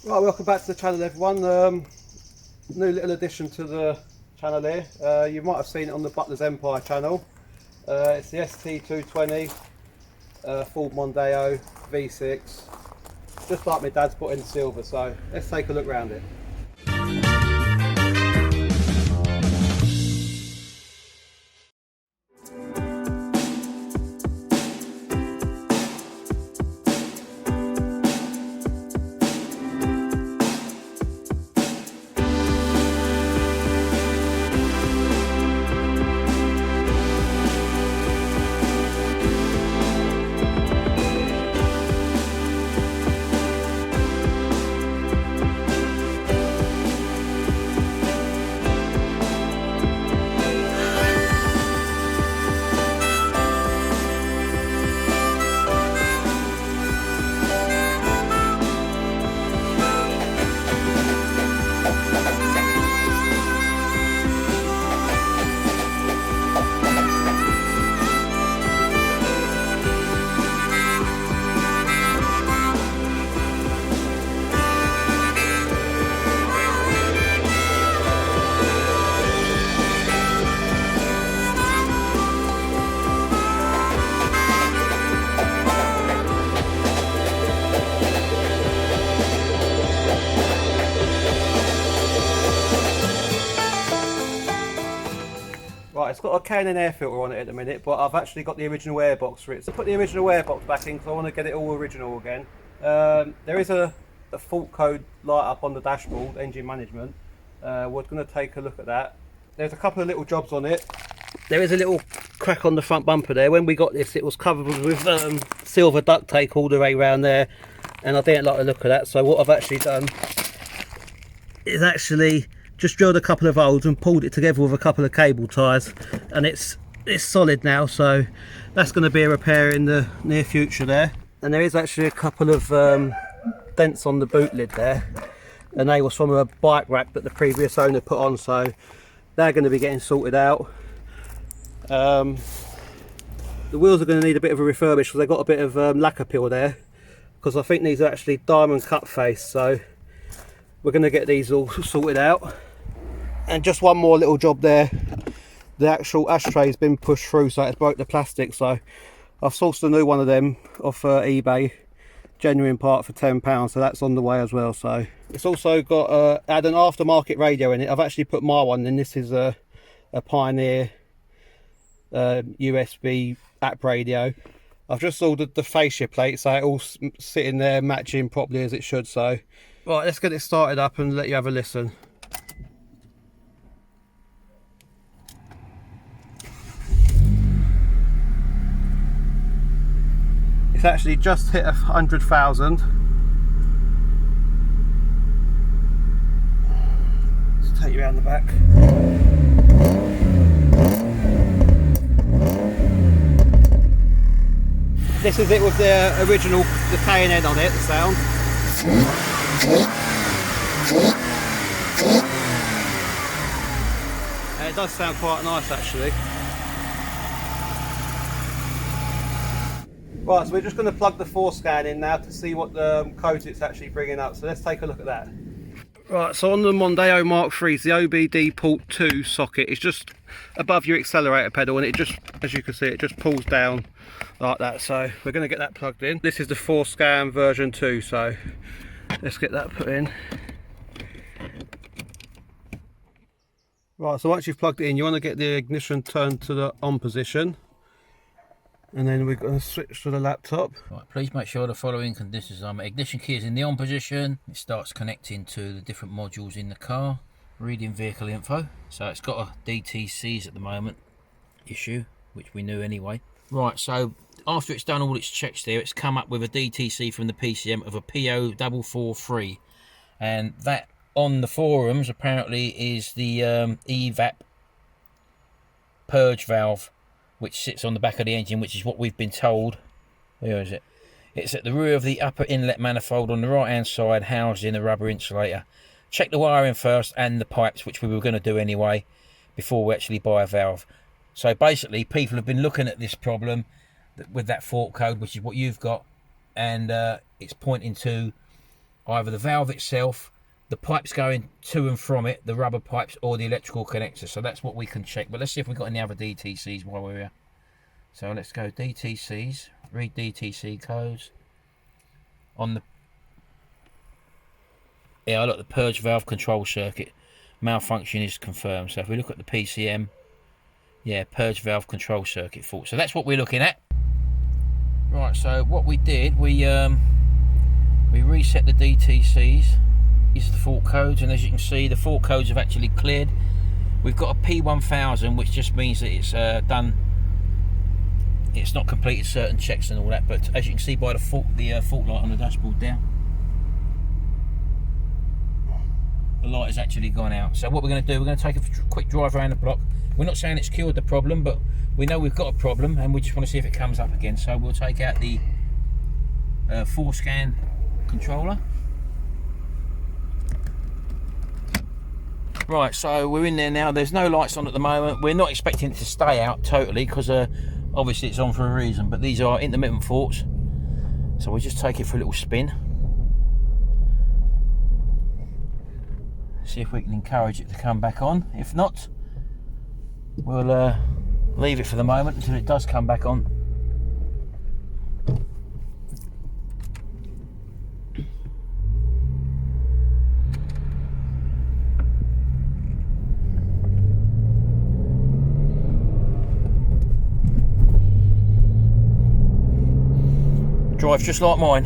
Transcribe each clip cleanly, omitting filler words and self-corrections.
Right, welcome back to the channel everyone. New little addition to the channel here. You might have seen it on the Butler's Empire channel. It's the St220 Ford Mondeo V6. Just like my dad's put in silver, so let's take a look around it. Right, it's got a Canon air filter on it at the minute, but I've actually got the original airbox for it. So put the original airbox back in because I want to get it all original again. There is a fault code light up on the dashboard, engine management. We're going to take a look at that. There's a couple of little jobs on it. There is a little crack on the front bumper there. When we got this, it was covered with silver duct tape all the way around there, and I didn't like the look of that. So what I've actually done is actually just drilled a couple of holes and pulled it together with a couple of cable ties, and it's solid now, so that's going to be a repair in the near future there. And there is actually a couple of dents on the boot lid there, and they was from a bike rack that the previous owner put on, so they're going to be getting sorted out. The wheels are going to need a bit of a refurbish because they've got a bit of lacquer peel there, because I think these are actually diamond cut face, so we're going to get these all sorted out. And just one more little job there. The actual ashtray has been pushed through, so it's broke the plastic, so I've sourced a new one of them off eBay, genuine part, for £10, so that's on the way as well. So it's also got had an aftermarket radio in it. I've actually put my one in. This is a Pioneer USB app radio. I've just ordered the fascia plate, so it all sitting there matching properly as it should. So right, let's get it started up and let you have a listen. It's actually just hit 100,000. Let's take you around the back. This is it with the original, the K&N on it, the sound. And it does sound quite nice actually. Right, so we're just going to plug the 4-scan in now to see what the code it's actually bringing up. So let's take a look at that. Right, so on the Mondeo Mark III, the OBD port 2 socket is just above your accelerator pedal, and it just, as you can see, it just pulls down like that. So we're going to get that plugged in. This is the 4-scan version 2, so let's get that put in. Right, so once you've plugged it in, you want to get the ignition turned to the on position. And then we're going to switch to the laptop. Right, please make sure the following conditions are met. Ignition key is in the on position. It starts connecting to the different modules in the car. Reading vehicle info. So it's got a DTCs at the moment issue, which we knew anyway. Right, so after it's done all its checks there, it's come up with a DTC from the PCM of a PO443. And that on the forums apparently is the EVAP purge valve, which sits on the back of the engine, which is what we've been told. Where is it? It's at the rear of the upper inlet manifold on the right hand side, housed in a rubber insulator. Check the wiring first and the pipes, which we were going to do anyway before we actually buy a valve. So basically people have been looking at this problem with that fault code, which is what you've got, and it's pointing to either the valve itself, the pipes going to and from it, the rubber pipes, or the electrical connector. So that's what we can check. But let's see if we've got any other DTCs while we're here. So let's go DTCs, read DTC codes. On the, yeah, look, the purge valve control circuit malfunction is confirmed. So if we look at the PCM, yeah, purge valve control circuit fault. So that's what we're looking at. Right, so what we did, we reset the DTCs. These are the fault codes, and as you can see, the fault codes have actually cleared. We've got a P1000, which just means that it's done. It's not completed certain checks and all that, but as you can see by the fault light on the dashboard there, the light has actually gone out. So what we're going to do, we're going to take a quick drive around the block. We're not saying it's cured the problem, but we know we've got a problem, and we just want to see if it comes up again. So we'll take out the 4-scan controller. Right, so we're in there now. There's no lights on at the moment. We're not expecting it to stay out totally, because obviously it's on for a reason, but these are intermittent faults. So we'll just take it for a little spin. See if we can encourage it to come back on. If not, we'll leave it for the moment until it does come back on. Drives just like mine.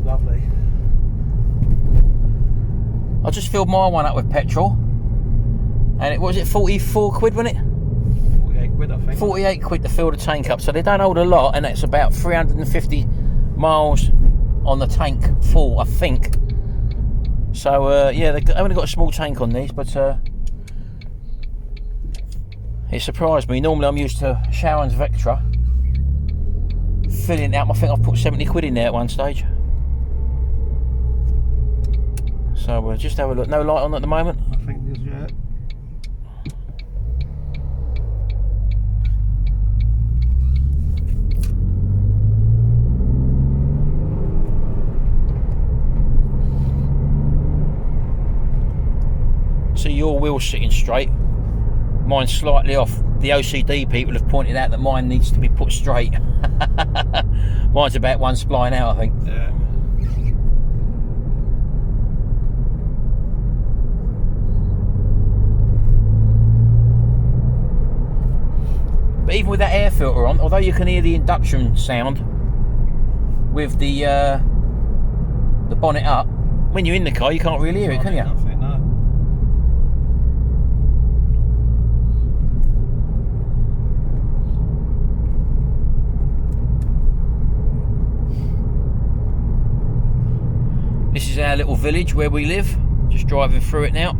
Lovely. I just filled my one up with petrol, and it was it 44 quid, wasn't it? 48 quid, I think. 48 quid to fill the tank up. So they don't hold a lot, and it's about 350 miles on the tank full, I think. So yeah, they've only got a small tank on these, but it surprised me. Normally I'm used to Sharon's Vectra. Filling it out, I think I've put 70 quid in there at one stage. So we'll just have a look. No light on at the moment? I think there's, yeah. See, your wheel's sitting straight. Mine's slightly off. The OCD people have pointed out that mine needs to be put straight. Mine's about one spline out, I think. Yeah. But even with that air filter on, although you can hear the induction sound with the bonnet up, when you're in the car you can't really hear it, can you? Nothing, no. This is our little village where we live, just driving through it now.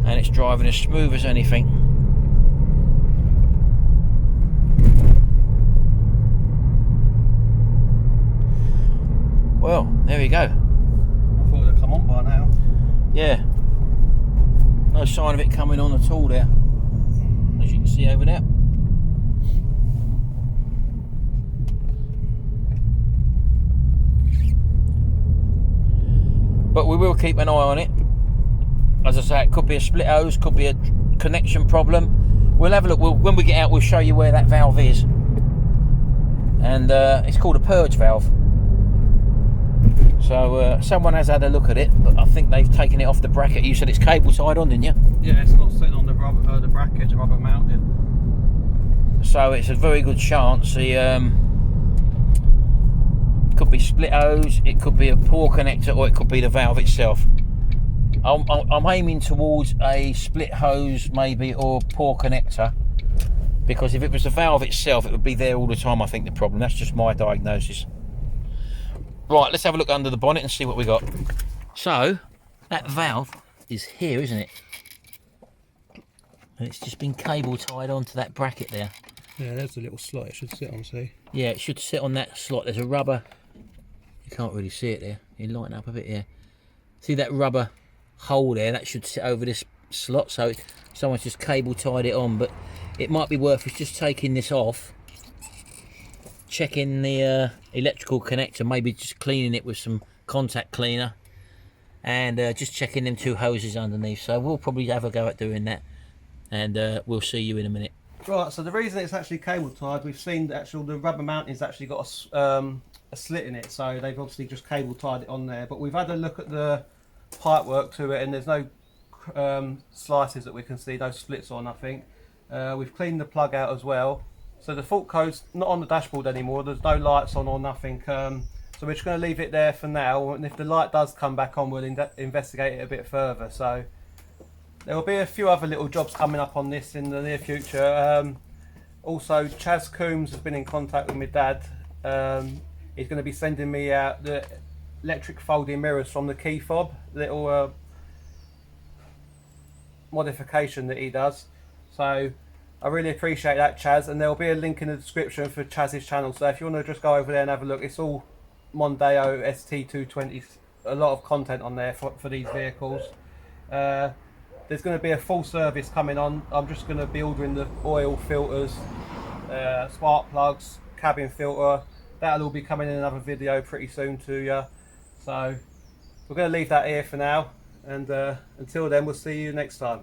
And it's driving as smooth as anything. Well, there we go. I thought it'd come on by now. Yeah. No sign of it coming on at all there, as you can see over there. But we will keep an eye on it. As I say, it could be a split hose, could be a connection problem. We'll have a look. When we get out, we'll show you where that valve is. And it's called a purge valve. So someone has had a look at it, but I think they've taken it off the bracket. You said it's cable tied on, didn't you? Yeah, it's not sitting on the rubber, the bracket, the rubber mounted. So it's a very good chance. The could be split hose, it could be a pore connector, or it could be the valve itself. I'm aiming towards a split hose maybe, or pore connector, because if it was the valve itself it would be there all the time. I think the problem, that's just my diagnosis. Right, let's have a look under the bonnet and see what we got. So that valve is here, isn't it? And it's just been cable tied onto that bracket there. Yeah, there's a little slot it should sit on, see? Yeah, it should sit on that slot. There's a rubber. You can't really see it there. You lighten up a bit, yeah. See that rubber hole there? That should sit over this slot. So someone's just cable tied it on, but it might be worth us just taking this off, checking the electrical connector, maybe just cleaning it with some contact cleaner, and just checking them two hoses underneath. So we'll probably have a go at doing that, and we'll see you in a minute. Right, so the reason it's actually cable tied, we've seen the rubber mounting's actually got a slit in it, so they've obviously just cable tied it on there. But we've had a look at the pipe work to it, and there's no slices that we can see, no splits or nothing. We've cleaned the plug out as well, so the fault code's not on the dashboard anymore. There's no lights on or nothing, so we're just going to leave it there for now, and if the light does come back on, we'll investigate it a bit further. So there will be a few other little jobs coming up on this in the near future. Also, Chazz Coombes has been in contact with my dad. He's going to be sending me out the electric folding mirrors from the key fob, little modification that he does. So I really appreciate that, Chazz, and there will be a link in the description for Chazz's channel. So if you want to just go over there and have a look, it's all Mondeo St220, a lot of content on there for these vehicles. There's going to be a full service coming on. I'm just going to be ordering the oil filters, spark plugs, cabin filter. That'll all be coming in another video pretty soon to you. So we're going to leave that here for now, and until then, we'll see you next time.